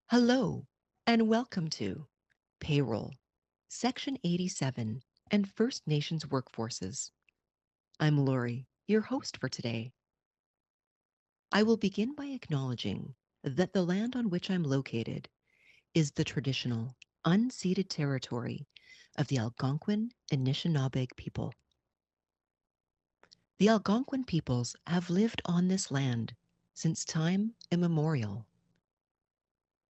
Hello, and welcome to Payroll, Section 87, and First Nations Workforces. I'm Lori, your host for today. I will begin by acknowledging that the land on which I'm located is the traditional, unceded territory of the Algonquin and Anishinaabe people. The Algonquin peoples have lived on this land since time immemorial.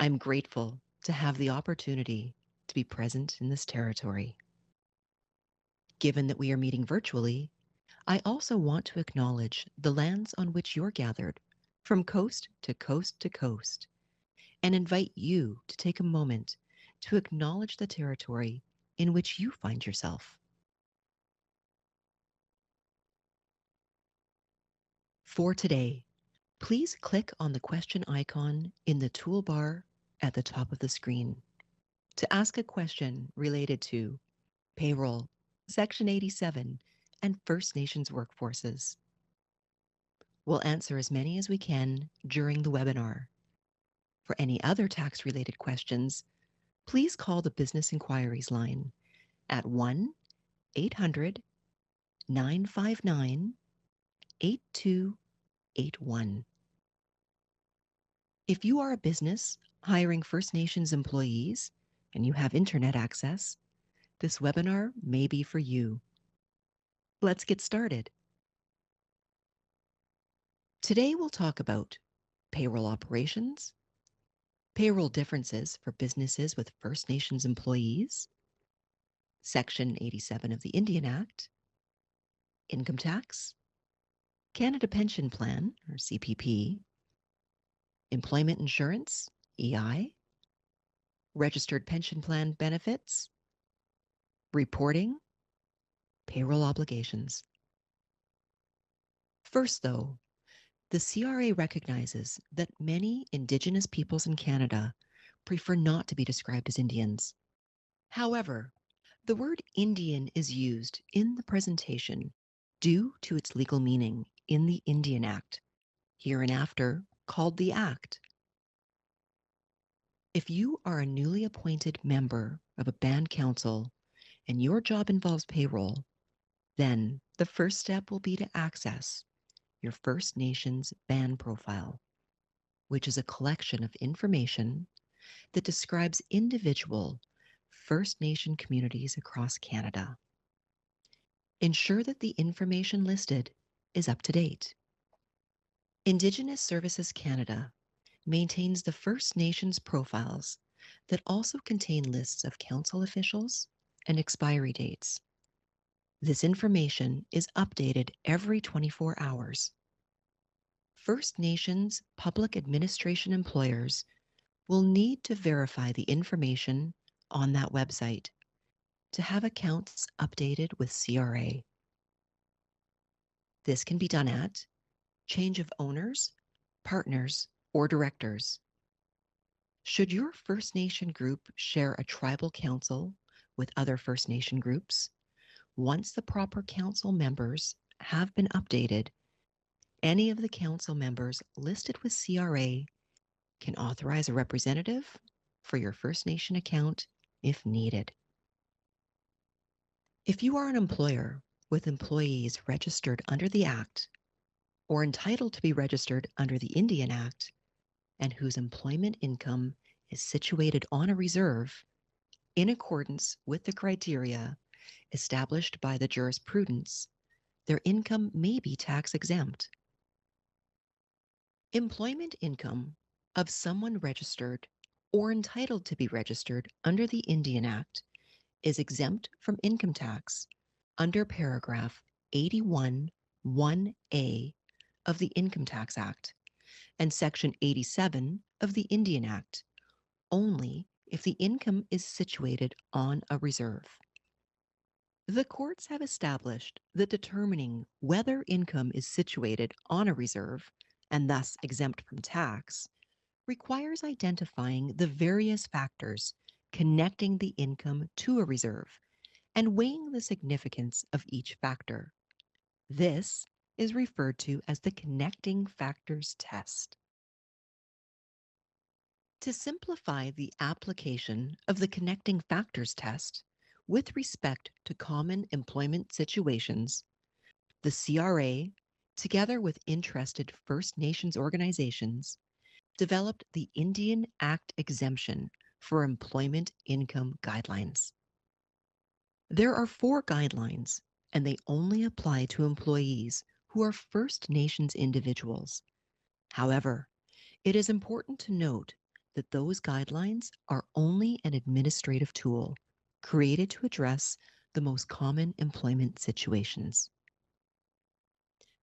I'm grateful to have the opportunity to be present in this territory. Given that we are meeting virtually, I also want to acknowledge the lands on which you're gathered from coast to coast to coast and invite you to take a moment to acknowledge the territory in which you find yourself. For today, please click on the question icon in the toolbar at the top of the screen to ask a question related to payroll, Section 87, and First Nations workforces. We'll answer as many as we can during the webinar. For any other tax-related questions, please call the Business Inquiries line at 1-800-959-8281. If you are a business hiring First Nations employees and you have internet access, this webinar may be for you. Let's get started. Today we'll talk about payroll operations, payroll differences for businesses with First Nations employees, Section 87 of the Indian Act, income tax, Canada Pension Plan, or CPP, employment insurance, EI, registered pension plan benefits, reporting, payroll obligations. First, though, the CRA recognizes that many Indigenous peoples in Canada prefer not to be described as Indians. However, the word Indian is used in the presentation due to its legal meaning in the Indian Act, hereinafter called the Act. If you are a newly appointed member of a band council and your job involves payroll, then the first step will be to access your First Nations band profile, which is a collection of information that describes individual First Nation communities across Canada. Ensure that the information listed is up to date. Indigenous Services Canada maintains the First Nations profiles that also contain lists of council officials and expiry dates. This information is updated every 24 hours. First Nations public administration employers will need to verify the information on that website to have accounts updated with CRA. This can be done at change of owners, partners, or directors. Should your First Nation group share a tribal council with other First Nation groups, once the proper council members have been updated, any of the council members listed with CRA can authorize a representative for your First Nation account if needed. If you are an employer with employees registered under the Act or entitled to be registered under the Indian Act and whose employment income is situated on a reserve in accordance with the criteria established by the jurisprudence, their income may be tax exempt. Employment income of someone registered or entitled to be registered under the Indian Act is exempt from income tax under paragraph 81 1A of the Income Tax Act and section 87 of the Indian Act, only if the income is situated on a reserve. The courts have established that determining whether income is situated on a reserve and thus exempt from tax requires identifying the various factors connecting the income to a reserve and weighing the significance of each factor. This is referred to as the connecting factors test. To simplify the application of the connecting factors test with respect to common employment situations, the CRA, together with interested First Nations organizations, developed the Indian Act exemption for employment income guidelines. There are 4 guidelines, and they only apply to employees who are First Nations individuals. However, it is important to note that those guidelines are only an administrative tool created to address the most common employment situations.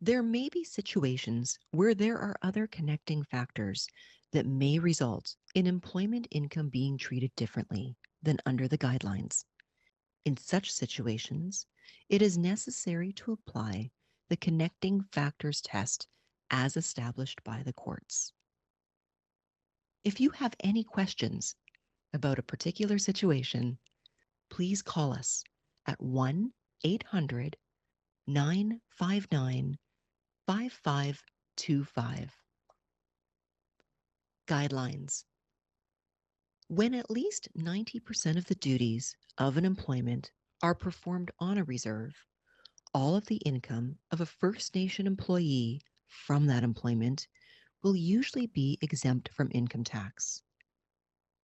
There may be situations where there are other connecting factors that may result in employment income being treated differently than under the guidelines. In such situations, it is necessary to apply the connecting factors test as established by the courts. If you have any questions about a particular situation, please call us at 1-800-959-5525. Guidelines. When at least 90% of the duties of an employment are performed on a reserve, all of the income of a First Nation employee from that employment will usually be exempt from income tax.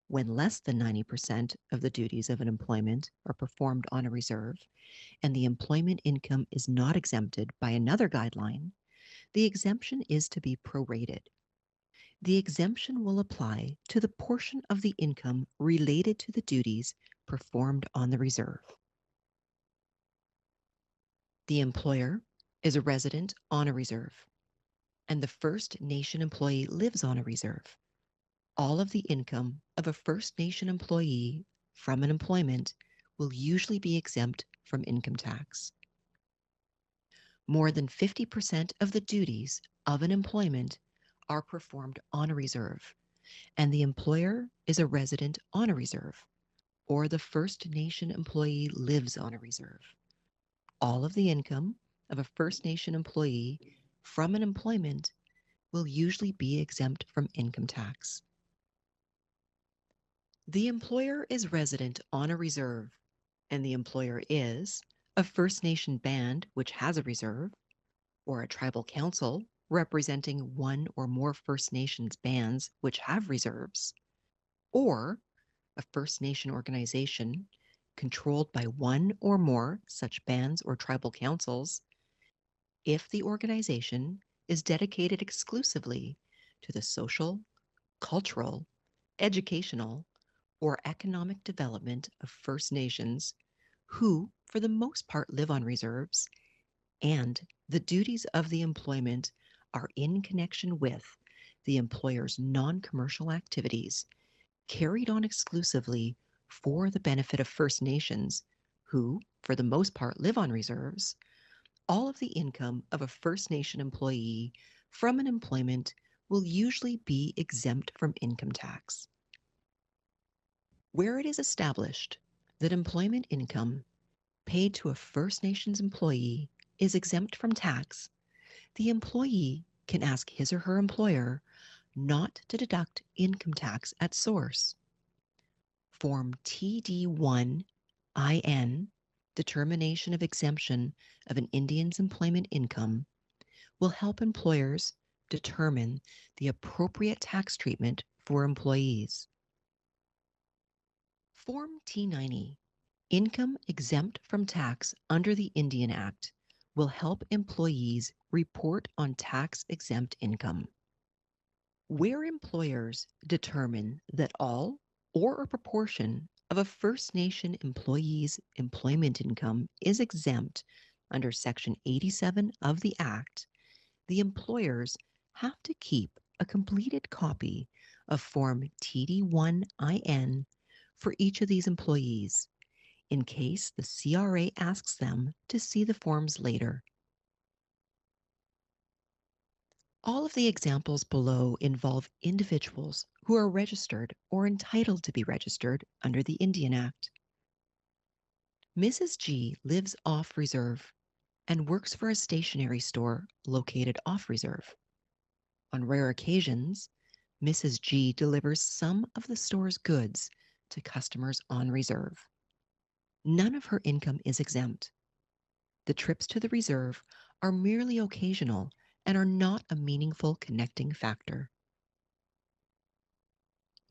When less than 90% of the duties of an employment are performed on a reserve and the employment income is not exempted by another guideline, the exemption is to be prorated. The exemption will apply to the portion of the income related to the duties performed on the reserve. The employer is a resident on a reserve, and the First Nation employee lives on a reserve. All of the income of a First Nation employee from an employment will usually be exempt from income tax. More than 50% of the duties of an employment are performed on a reserve, and the employer is a resident on a reserve, or the First Nation employee lives on a reserve. All of the income of a First Nation employee from an employment will usually be exempt from income tax. The employer is resident on a reserve, and the employer is a First Nation band which has a reserve, or a tribal council representing one or more First Nations bands which have reserves, or a First Nation organization controlled by one or more such bands or tribal councils, if the organization is dedicated exclusively to the social, cultural, educational, or economic development of First Nations who, for the most part, live on reserves, and the duties of the employment are in connection with the employer's non-commercial activities carried on exclusively for the benefit of First Nations who, for the most part, live on reserves, all of the income of a First Nation employee from an employment will usually be exempt from income tax. Where it is established that employment income paid to a First Nations employee is exempt from tax, the employee can ask his or her employer not to deduct income tax at source. Form TD1-IN, Determination of Exemption of an Indian's Employment Income, will help employers determine the appropriate tax treatment for employees. Form T90, Income Exempt from Tax under the Indian Act, will help employees report on tax-exempt income. Where employers determine that all or a proportion of a First Nation employee's employment income is exempt under Section 87 of the Act, the employers have to keep a completed copy of Form TD1-IN for each of these employees, in case the CRA asks them to see the forms later. All of the examples below involve individuals who are registered or entitled to be registered under the Indian Act. Mrs. G lives off reserve and works for a stationery store located off reserve. On rare occasions, Mrs. G delivers some of the store's goods to customers on reserve. None of her income is exempt. The trips to the reserve are merely occasional and are not a meaningful connecting factor.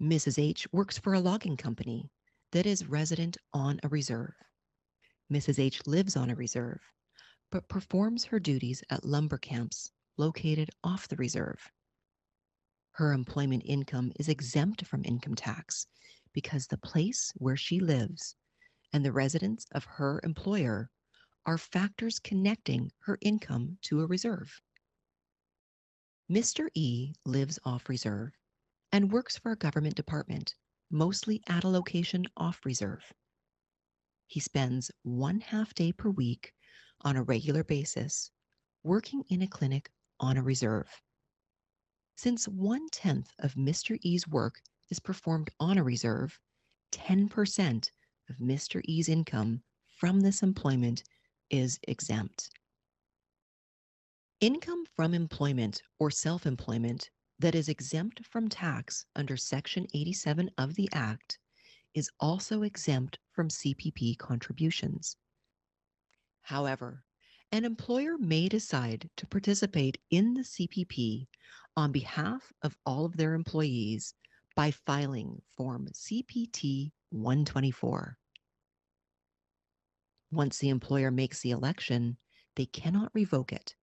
Mrs. H works for a logging company that is resident on a reserve. Mrs. H lives on a reserve, but performs her duties at lumber camps located off the reserve. Her employment income is exempt from income tax because the place where she lives and the residence of her employer are factors connecting her income to a reserve. Mr. E lives off reserve and works for a government department, mostly at a location off reserve. He spends 1/2 day per week on a regular basis working in a clinic on a reserve. Since 1/10 of Mr. E's work is performed on a reserve, 10% of Mr. E's income from this employment is exempt. Income from employment or self-employment that is exempt from tax under Section 87 of the Act is also exempt from CPP contributions. However, an employer may decide to participate in the CPP on behalf of all of their employees by filing Form CPT 124. Once the employer makes the election, they cannot revoke it.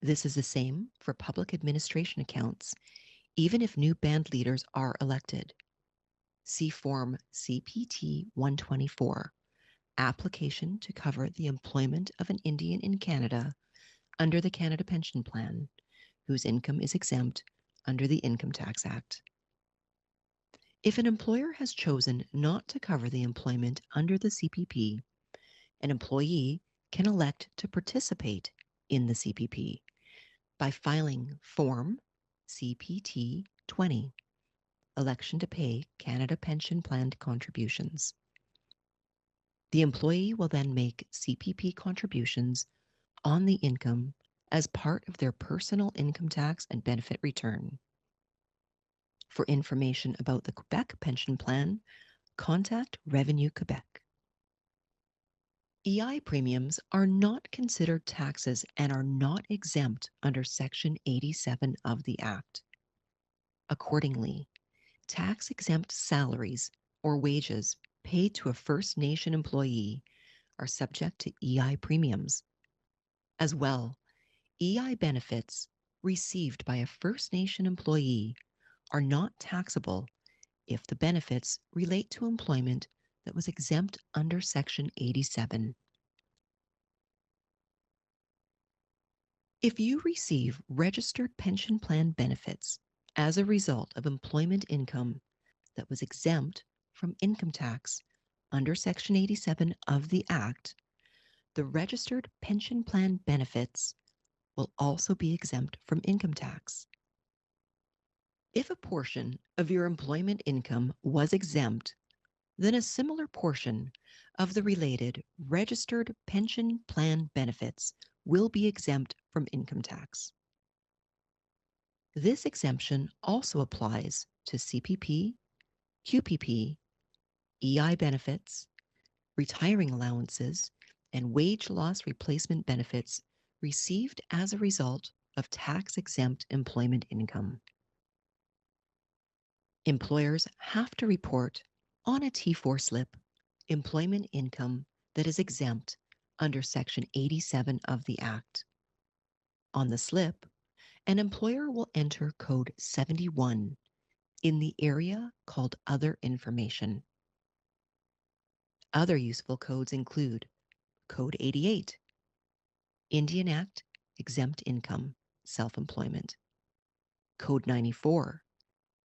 This is the same for public administration accounts, even if new band leaders are elected. See Form CPT 124, Application to cover the employment of an Indian in Canada under the Canada Pension Plan, whose income is exempt under the Income Tax Act. If an employer has chosen not to cover the employment under the CPP, an employee can elect to participate in the CPP by filing Form CPT 20, Election to Pay Canada Pension Plan Contributions. The employee will then make CPP contributions on the income as part of their personal income tax and benefit return. For information about the Quebec Pension Plan, contact Revenue Quebec. EI premiums are not considered taxes and are not exempt under Section 87 of the Act. Accordingly, tax-exempt salaries or wages paid to a First Nation employee are subject to EI premiums. As well, EI benefits received by a First Nation employee are not taxable if the benefits relate to employment that was exempt under Section 87. If you receive registered pension plan benefits as a result of employment income that was exempt from income tax under Section 87 of the Act, the registered pension plan benefits will also be exempt from income tax. If a portion of your employment income was exempt, then a similar portion of the related registered pension plan benefits will be exempt from income tax. This exemption also applies to CPP, QPP, EI benefits, retiring allowances, and wage loss replacement benefits received as a result of tax-exempt employment income. Employers have to report on a T4 slip employment income that is exempt under Section 87 of the Act. On the slip, an employer will enter Code 71 in the area called Other Information. Other useful codes include Code 88, Indian Act, Exempt Income, Self-Employment. Code 94,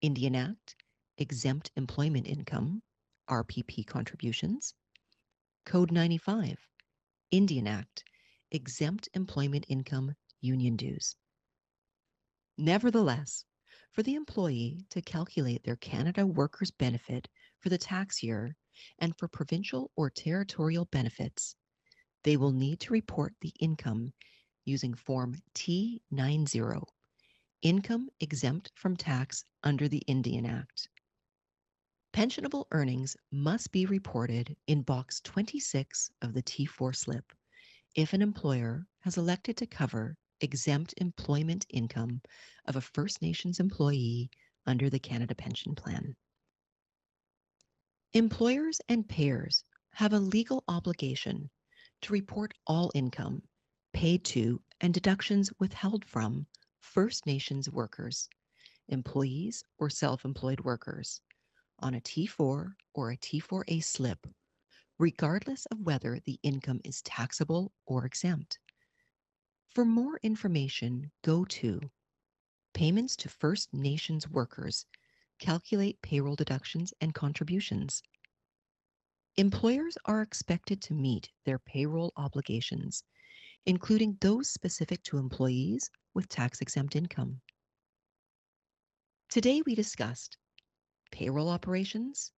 Indian Act, Exempt Employment Income, RPP Contributions. Code 95, Indian Act, Exempt Employment Income, Union Dues. Nevertheless, for the employee to calculate their Canada Workers' Benefit for the tax year and for provincial or territorial benefits, they will need to report the income using Form T90, income exempt from tax under the Indian Act. Pensionable earnings must be reported in Box 26 of the T4 slip if an employer has elected to cover exempt employment income of a First Nations employee under the Canada Pension Plan. Employers and payers have a legal obligation to report all income paid to and deductions withheld from First Nations workers, employees, or self-employed workers on a T4 or a T4A slip, regardless of whether the income is taxable or exempt. For more information, go to Payments to First Nations Workers, Calculate Payroll Deductions and Contributions. Employers are expected to meet their payroll obligations, including those specific to employees with tax-exempt income. Today we discussed payroll operations,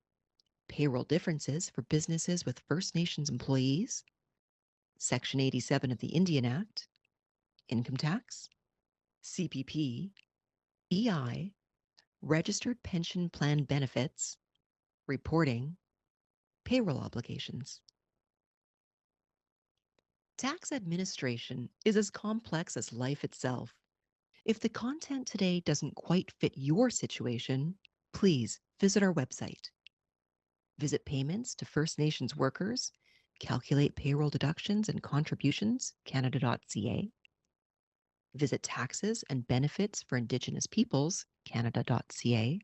payroll differences for businesses with First Nations employees, Section 87 of the Indian Act, income tax, CPP, EI, registered pension plan benefits, reporting, payroll obligations. Tax administration is as complex as life itself. If the content today doesn't quite fit your situation, please visit our website. Visit Payments to First Nations Workers, Calculate Payroll Deductions and Contributions, Canada.ca. Visit Taxes and Benefits for Indigenous Peoples, Canada.ca.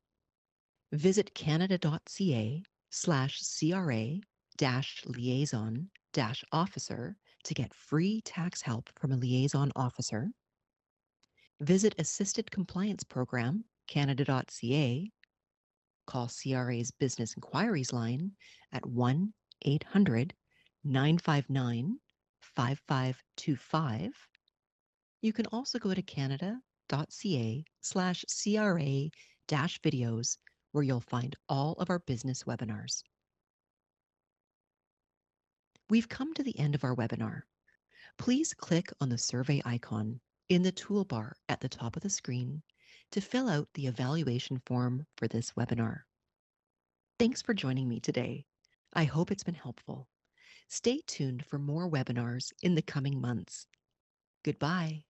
Visit Canada.ca/CRA-liaison-officer to get free tax help from a liaison officer. Visit Assisted Compliance Program, Canada.ca. Call CRA's Business Inquiries line at 1-800-959-5525. You can also go to canada.ca/CRA-videos, where you'll find all of our business webinars. We've come to the end of our webinar. Please click on the survey icon in the toolbar at the top of the screen to fill out the evaluation form for this webinar. Thanks for joining me today. I hope it's been helpful. Stay tuned for more webinars in the coming months. Goodbye.